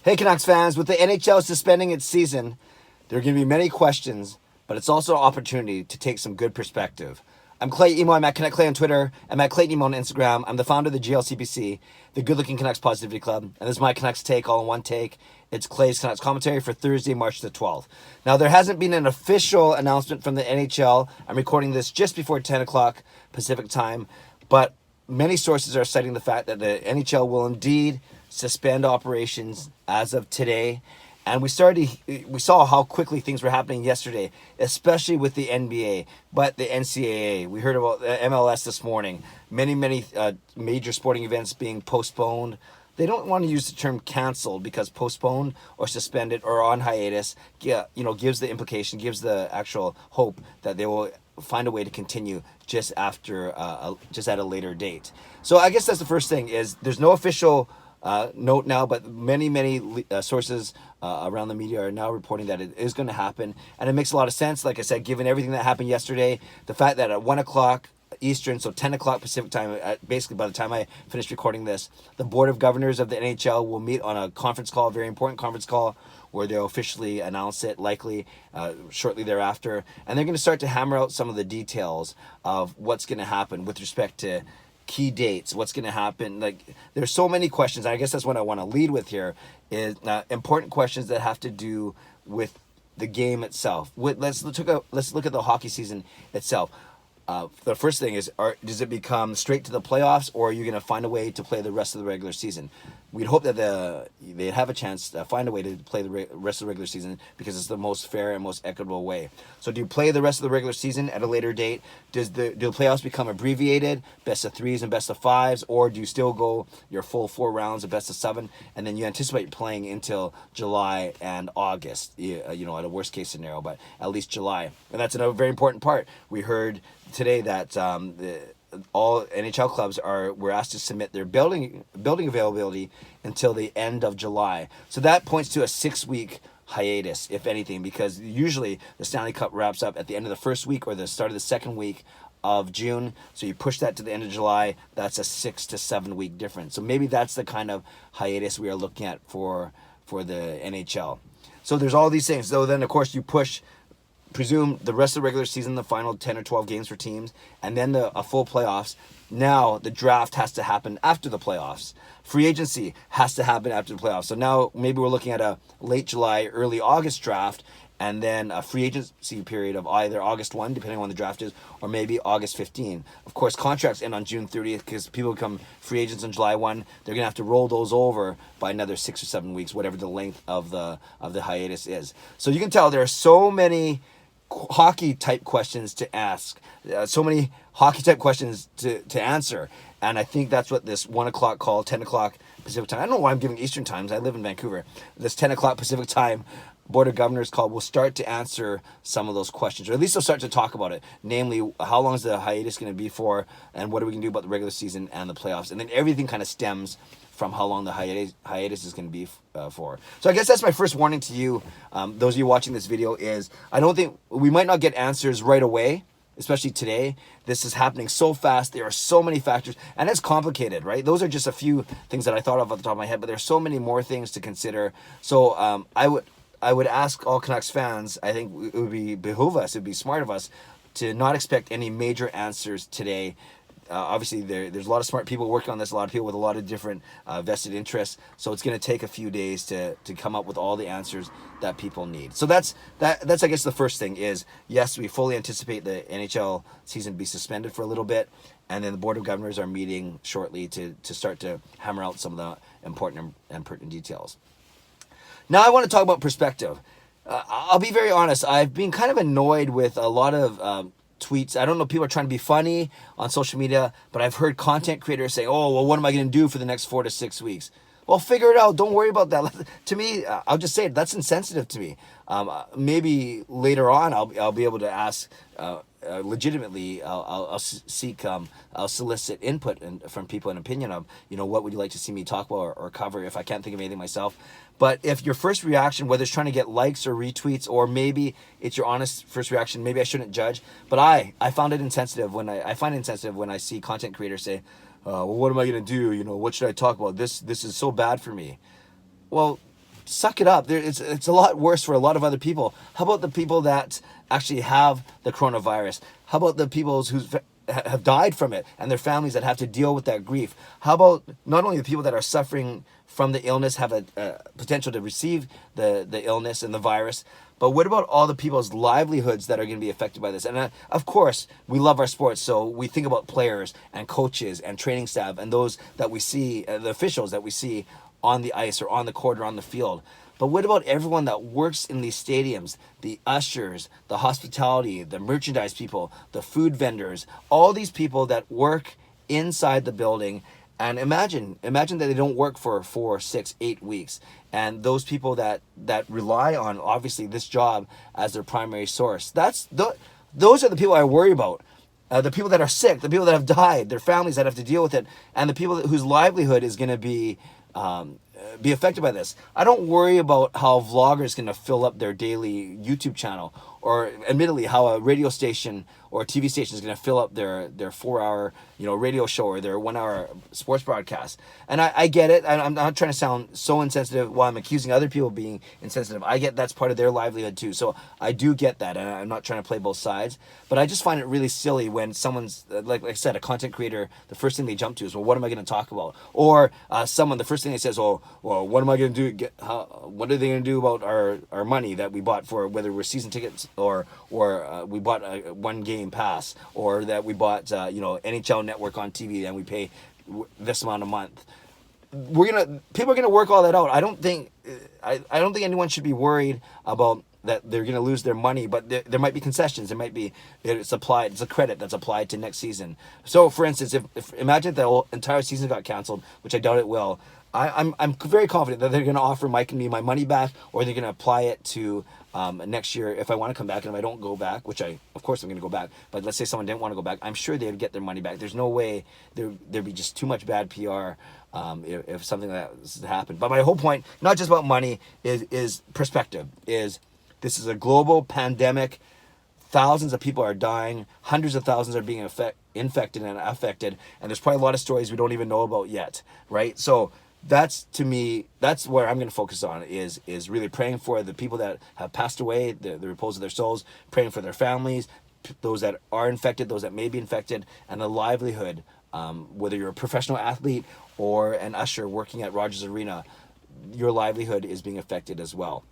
Hey, Canucks fans, with the NHL suspending its season, there are going to be many questions, but it's also an opportunity to take some good perspective. I'm Clay Emo. I'm at Canuck Clay on Twitter. I'm at Clayton Emo on Instagram. I'm the founder of the GLCPC, the Good Looking Canucks Positivity Club, and this is my Canucks take all in one take. It's Clay's Canucks commentary for Thursday, March the 12th. Now, there hasn't been an official announcement from the NHL. I'm recording this just before 10 o'clock Pacific time, but many sources are citing the fact that the NHL will indeed suspend operations as of today. And we saw how quickly things were happening yesterday, especially with the NBA, but the NCAA. We heard about the MLS this morning. Many major sporting events being postponed. They don't want to use the term canceled because postponed or suspended or on hiatus, gives the implication, gives the actual hope that they will find a way to continue just after, just at a later date. So I guess that's the first thing is there's no official note now, but many sources around the media are now reporting that it is going to happen, and it makes a lot of sense. Like I said, given everything that happened yesterday, the fact that at 1 o'clock Eastern, so 10 o'clock Pacific time, basically by the time I finish recording this, the Board of Governors of the NHL will meet on a conference call, a very important conference call, where they'll officially announce it likely shortly thereafter, and they're going to start to hammer out some of the details of what's going to happen with respect to key dates, what's going to happen. Like, there's so many questions. I guess that's what I want to lead with here is important questions that have to do with the game itself. Let's look at the hockey season itself. The first thing is, does it become straight to the playoffs, or are you going to find a way to play the rest of the regular season? We'd hope that they'd have a chance to find a way to play the rest of the regular season because it's the most fair and most equitable way. So do you play the rest of the regular season at a later date? Do the playoffs become abbreviated, best of threes and best of fives, or do you still go your full 4 rounds of best of 7, and then you anticipate playing until July and August, at a worst case scenario, but at least July. And that's another very important part. We heard today that all NHL clubs were asked to submit their building availability until the end of July. So that points to a 6-week hiatus, if anything, because usually the Stanley Cup wraps up at the end of the first week or the start of the second week of June. So you push that to the end of July, that's a 6 to 7 week difference. So maybe that's the kind of hiatus we are looking at for the NHL. So there's all these things. So then, of course, you presume the rest of the regular season, the final 10 or 12 games for teams, and then a full playoffs. Now the draft has to happen after the playoffs. Free agency has to happen after the playoffs. So now maybe we're looking at a late July, early August draft, and then a free agency period of either August 1, depending on when the draft is, or maybe August 15. Of course, contracts end on June 30th because people become free agents on July 1. They're going to have to roll those over by another 6 or 7 weeks, whatever the length of the hiatus is. So you can tell there are so many hockey type questions to ask, so many hockey type questions to answer, and I think that's what this 1 o'clock call, 10 o'clock Pacific time, I don't know why I'm giving Eastern times, I live in Vancouver, this 10 o'clock Pacific time Board of Governors call will start to answer some of those questions, or at least they'll start to talk about it, namely how long is the hiatus going to be for, and what are we going to do about the regular season and the playoffs, and then everything kind of stems from how long the hiatus is going to be for. So I guess that's my first warning to you, those of you watching this video, is I don't think we might not get answers right away, especially today. This is happening so fast. There are so many factors, and it's complicated, right? Those are just a few things that I thought of off the top of my head, but there's so many more things to consider. So I would ask all Canucks fans, I think it would behoove us, it would be smart of us to not expect any major answers today. Obviously, there's a lot of smart people working on this, a lot of people with a lot of different vested interests. So it's going to take a few days to come up with all the answers that people need. So that's I guess the first thing is, yes, we fully anticipate the NHL season to be suspended for a little bit, and then the Board of Governors are meeting shortly to start to hammer out some of the important and pertinent details. Now I want to talk about perspective. I'll be very honest. I've been kind of annoyed with a lot of tweets. I don't know, people are trying to be funny on social media, but I've heard content creators say, oh, well, what am I going to do for the next 4 to 6 weeks? Well, figure it out. Don't worry about that. To me, I'll just say it, that's insensitive to me. Maybe later on I'll be able to ask legitimately. I'll solicit input from people, an opinion of, what would you like to see me talk about or cover if I can't think of anything myself. But if your first reaction, whether it's trying to get likes or retweets, or maybe it's your honest first reaction, maybe I shouldn't judge. But I found it insensitive I find it insensitive when I see content creators say, well, what am I going to do? What should I talk about? This is so bad for me. Well, suck it up. It's a lot worse for a lot of other people. How about the people that actually have the coronavirus? How about the people who have died from it and their families that have to deal with that grief? How about not only the people that are suffering from the illness, have a potential to receive the illness and the virus, but what about all the people's livelihoods that are going to be affected by this? And of course, we love our sports, so we think about players and coaches and training staff and those that we see, the officials that we see on the ice or on the court or on the field. But what about everyone that works in these stadiums, the ushers, the hospitality, the merchandise people, the food vendors, all these people that work inside the building? And imagine that they don't work for 4, 6, 8 weeks. And those people that rely on, obviously, this job as their primary source. Those are the people I worry about. The people that are sick, the people that have died, their families that have to deal with it, and the people whose livelihood is going to be affected by this. I don't worry about how vloggers going to fill up their daily YouTube channel, or admittedly how a radio station or a TV station is going to fill up their 4-hour radio show or their 1-hour sports broadcast. And I get it. I'm not trying to sound so insensitive while I'm accusing other people of being insensitive. I get that's part of their livelihood too. So I do get that, and I'm not trying to play both sides. But I just find it really silly when someone's, like I said, a content creator, the first thing they jump to is, well, what am I going to talk about? Or someone, the first thing they say is, oh, well, what am I going to do? What are they going to do about our money that we bought for, whether we're season tickets or we bought a one game pass, or that we bought NHL Network on TV and we pay this amount a month. People are gonna work all that out. I don't think anyone should be worried about that they're gonna lose their money, but there might be concessions. There might be it's a credit that's applied to next season. So for instance, if imagine the whole entire season got canceled, which I doubt it will, I'm very confident that they're going to offer Mike and me my money back, or they're going to apply it to next year if I want to come back. And if I don't go back, which of course I'm going to go back, but let's say someone didn't want to go back, I'm sure they'd get their money back. There's no way there'd be just too much bad PR if something like that was to happen. But my whole point, not just about money, is perspective. This is a global pandemic. Thousands of people are dying. Hundreds of thousands are being infected and affected. And there's probably a lot of stories we don't even know about yet, right? So that's where I'm going to focus on is really praying for the people that have passed away, the repose of their souls, praying for their families, those that are infected, those that may be infected, and the livelihood, whether you're a professional athlete or an usher working at Rogers Arena, your livelihood is being affected as well.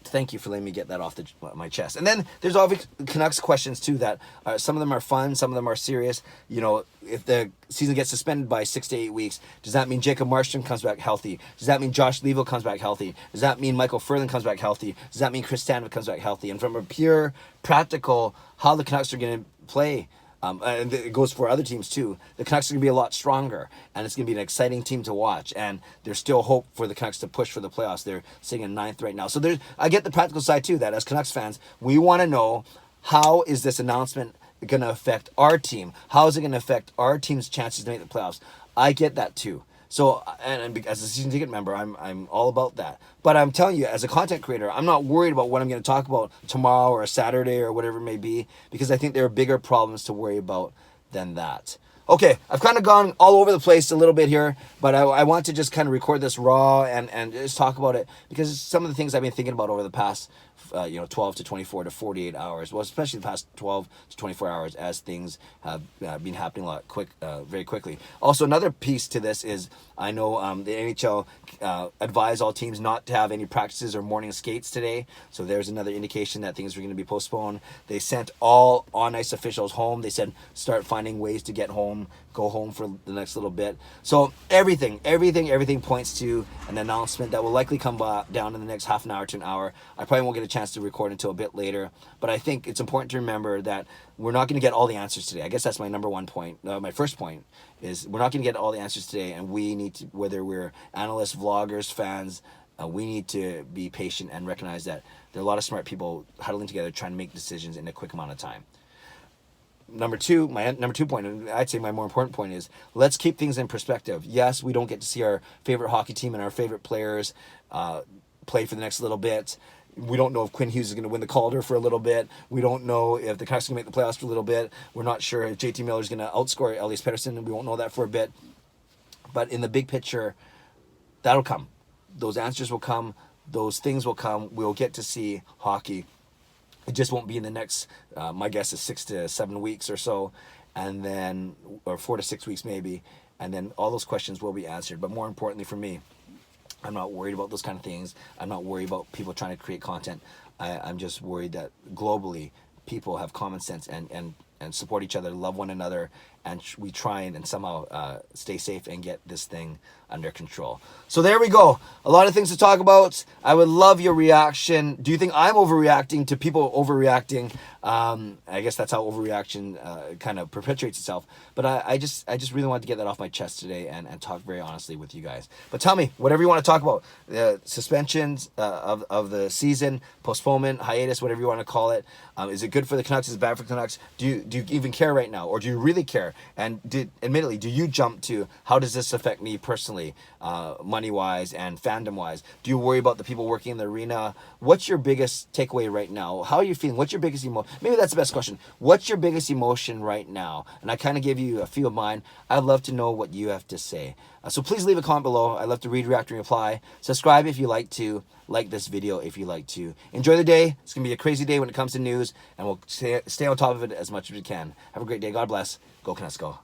Thank you for letting me get that off my chest. And then there's obviously Canucks questions too that some of them are fun, some of them are serious. If the season gets suspended by 6 to 8 weeks, does that mean Jacob Markstrom comes back healthy? Does that mean Josh Leivo comes back healthy? Does that mean Michael Furlan comes back healthy? Does that mean Chris Stanwood comes back healthy? And from a pure practical, how the Canucks are going to play, and it goes for other teams too, the Canucks are going to be a lot stronger, and it's going to be an exciting team to watch, and there's still hope for the Canucks to push for the playoffs. They're sitting in 9th right now. So I get the practical side too, that as Canucks fans, we want to know, how is this announcement going to affect our team? How is it going to affect our team's chances to make the playoffs? I get that too. So, and as a season ticket member, I'm all about that. But I'm telling you, as a content creator, I'm not worried about what I'm going to talk about tomorrow or a Saturday or whatever it may be, because I think there are bigger problems to worry about than that. Okay, I've kind of gone all over the place a little bit here, but I want to just kind of record this raw and just talk about it, because some of the things I've been thinking about over the past 12 to 24 to 48 hours, well, especially the past 12 to 24 hours, as things have been happening very quickly. Also, another piece to this is, I know the NHL advised all teams not to have any practices or morning skates today, so there's another indication that things are going to be postponed. They sent all on-ice officials home. They said start finding ways to get home, go home for the next little bit. So everything points to an announcement that will likely come down in the next half an hour to an hour. I probably won't get a chance to record until a bit later, but I think it's important to remember that we're not going to get all the answers today. I guess that's my number one point. My first point is we're not going to get all the answers today, and we need to, whether we're analysts, vloggers, fans, we need to be patient and recognize that there are a lot of smart people huddling together trying to make decisions in a quick amount of time. My number two point, and I'd say my more important point, is let's keep things in perspective. Yes, we don't get to see our favorite hockey team and our favorite players play for the next little bit. We don't know if Quinn Hughes is going to win the Calder for a little bit. We don't know if the Canucks are going to make the playoffs for a little bit. We're not sure if JT Miller is going to outscore Elias Pettersson, and we won't know that for a bit. But in the big picture, that'll come. those answers will come, those things will come. We'll get to see hockey. It just won't be in the next, my guess is 6 to 7 weeks or so, and then, or 4 to 6 weeks maybe, and then all those questions will be answered. But more importantly for me, I'm not worried about those kind of things. I'm not worried about people trying to create content. I'm just worried that globally people have common sense and support each other, love one another, and we try and somehow stay safe and get this thing under control. So there we go. A lot of things to talk about. I would love your reaction. Do you think I'm overreacting to people overreacting? I guess that's how overreaction kind of perpetuates itself. But I just really wanted to get that off my chest today and talk very honestly with you guys. But tell me, whatever you want to talk about, suspensions of the season, postponement, hiatus, whatever you want to call it. Is it good for the Canucks? Is it bad for the Canucks? Do you even care right now? Or do you really care? And admittedly, do you jump to how does this affect me personally, money-wise and fandom-wise? Do you worry about the people working in the arena? What's your biggest takeaway right now? How are you feeling? What's your biggest emotion? Maybe that's the best question. What's your biggest emotion right now? And I kind of gave you a few of mine. I'd love to know what you have to say. So please leave a comment below. I'd love to read, react, and reply. Subscribe if you like to. Like this video if you like to. Enjoy the day. It's going to be a crazy day when it comes to news, and we'll stay on top of it as much as we can. Have a great day. God bless. Go Canucks, go.